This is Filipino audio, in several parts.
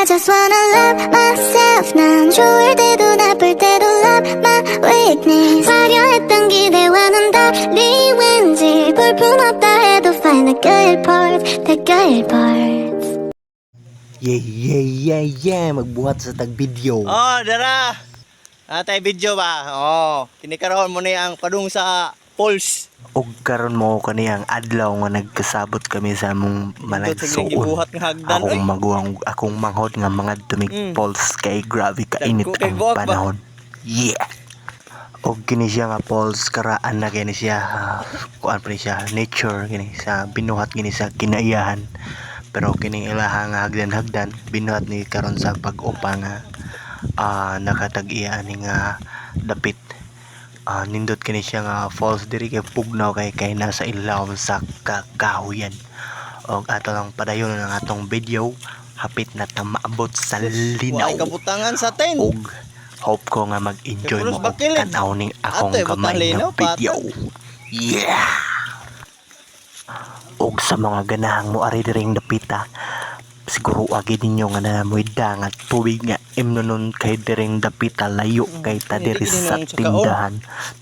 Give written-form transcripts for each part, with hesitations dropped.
I just wanna love myself. 난 좋을 때도 나쁠 때도 love my weakness. 화려했던 기대와는 달리 왠지 볼품없다 해도 find the good parts, the good parts. Yeah, magbuhat sa tag video. Oh, dara. Atay video ba? Oh, kinikaroon mo ni ang padung sa Pulse. Og karon mo kaniyang adlaw nga nagkasabot kami sa among malagsuon. Gibuhat nga hagdan oy. Akong manghod nga mga tumig pulse kay grabe ka init Kay ang buhak ba? panahon. Yeah. Og kini siya nga pulse karaan na kini siya kuan pa ni siya nature kini sa binuhat kini sa kinaiyahan. Pero kini ilaha nga hagdan binuhat ni karon sa pag-upa nga nakatag-iya ni nga dapit. Nindot kini siya nga falls diri kay pugnaw kay nasa ilaw sa kakahuyan. Og ato lang padayon ang atong video hapit na ta maabot sa linaw. Ay kabutangan sa 10. Og hope ko nga mag-enjoy mo og bakilid. tanaw ning akong Ate, kamay butang nga linaw, video. Yeah. Og sa mga ganahang mo ari diring dapita siguro agad ninyo nga na mo'y dangat tubig nga imnonon kay diring dapita layo kay ta diri sa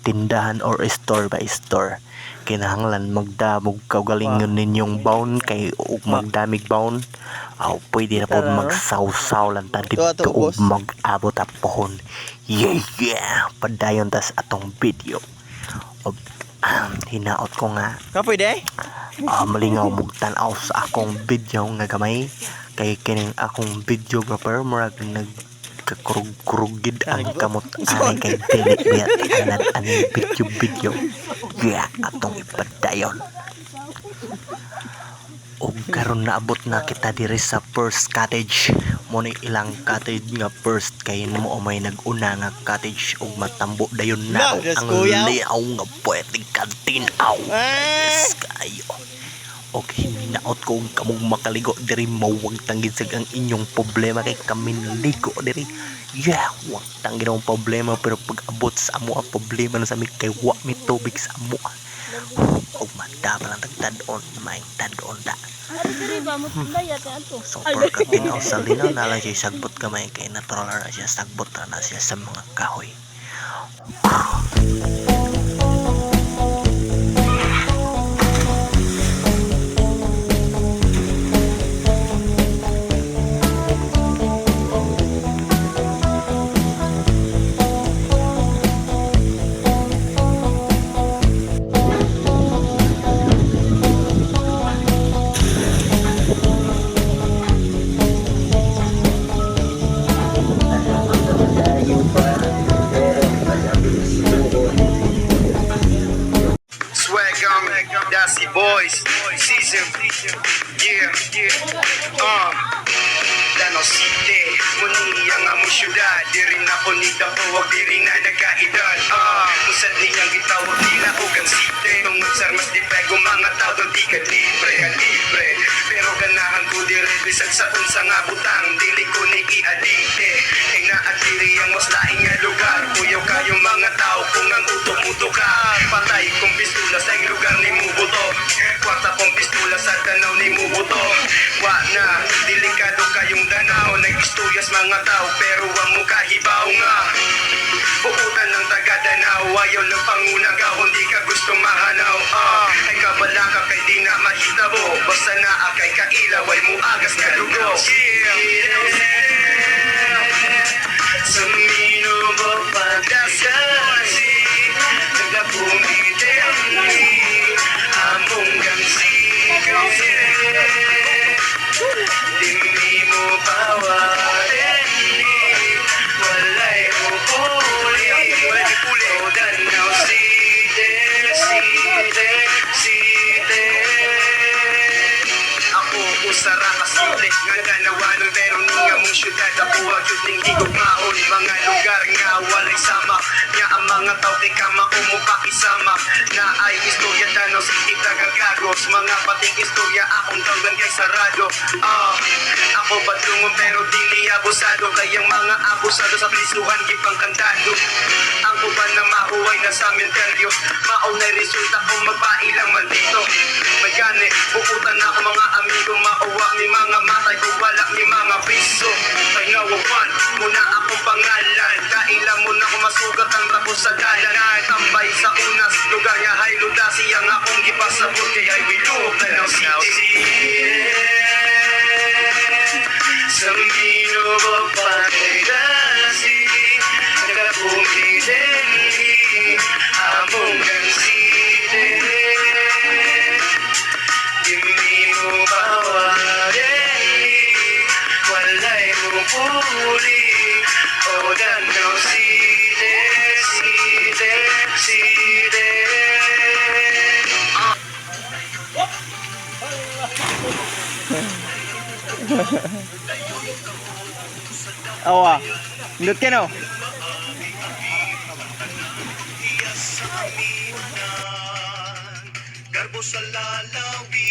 tindahan or store by store kinahanglan magdamog kaugalingon ninyong baon kay ug magdamig baon pwede na po magsawsaw lang ta dito ug mag-abot a pohon. Yeah padayon tas atong video og hinaot ko nga Kapoy de? malingaw mugtanaw sa akong video nga gamay kay kining akong videographer murag nagkakurug-kurugid ang kamot ani kay dili biya anad ani video yeah atong ipadayon. Og karon naabot na kita diri sa first cottage mo ni ilang cottage nga first kay mo may nag-una nga cottage og matambo dayon na ang liaw nga pwede kantinaw. Yes kayo. Og hinaot ko kamong makaligo diri mawag tanggid sa ang inyong problema kay kami naligo diri. Yeah, wag tanggid ang problema pero pag abot sa amo ang problema na sa mi kay wa mi tubig sa amo. Og madama lang tagtadon may tadon da. Super katinaw sa linaw na lang siya sagbot kamay kay natural na siya sagbot na siya sa mga kahoy. Dasi Boys season, yeah, Danau City, muni yang amo syudad, diri na ko nigdapo, wag diri na nagkaedad. Musad niyang gitawag nila ugang city, tungod sa mas di pego mga tao doon di ka libre. Pero ganahan ko diri bisag sa unsa nga butang, dili ko ni i-adikte. Kay naat diri ang mas laing nga lugar, kuyaw kayo mga tao kung ang utok-utok ka. Patay kong pistula sa lugar ni Mubuto, kwarta kong pistula sa Danau ni Mubuto. Wa na, delikado kayong Danau, nag-istoryas mga tao pero wag mo kahibaw nga. Bukutan ng taga Danau, ayaw ng pangunagaw, hindi ka gusto mahanaw. Ay kabala ka kay di na mahitabo, basta na akay kailaw, ay mo agas ka lugo. Sa minubo pagdasasi, nagapumiti among gangsi kasi di mo pawarin walay upuli o Danau City ako usara kasimple nga ganawanon pero nga mong syudad ako ang yuting higog maon mga lugar nga walay sama nga ang mga tao kay kama umupakisama na ay istorya Danau City tagagagos mga pating istorya akong tawgan kay sarado. Ako badungon pero dili abusado kayang mga abusado sa prisuhan gipang kantado. Ako ba na mahuway na sa menteryo maunay resulta kung magpailang man dito. Magani bukutan ako mga amigo mauwa ni mga matay kung wala ni mga piso. Sa minubo pagkasi Nakapumidenhi Among ganside Dimi mo bawadenhi Walay mo puli O danaw side Side Side Awa. Ndot ka no? Garbo sa lalawi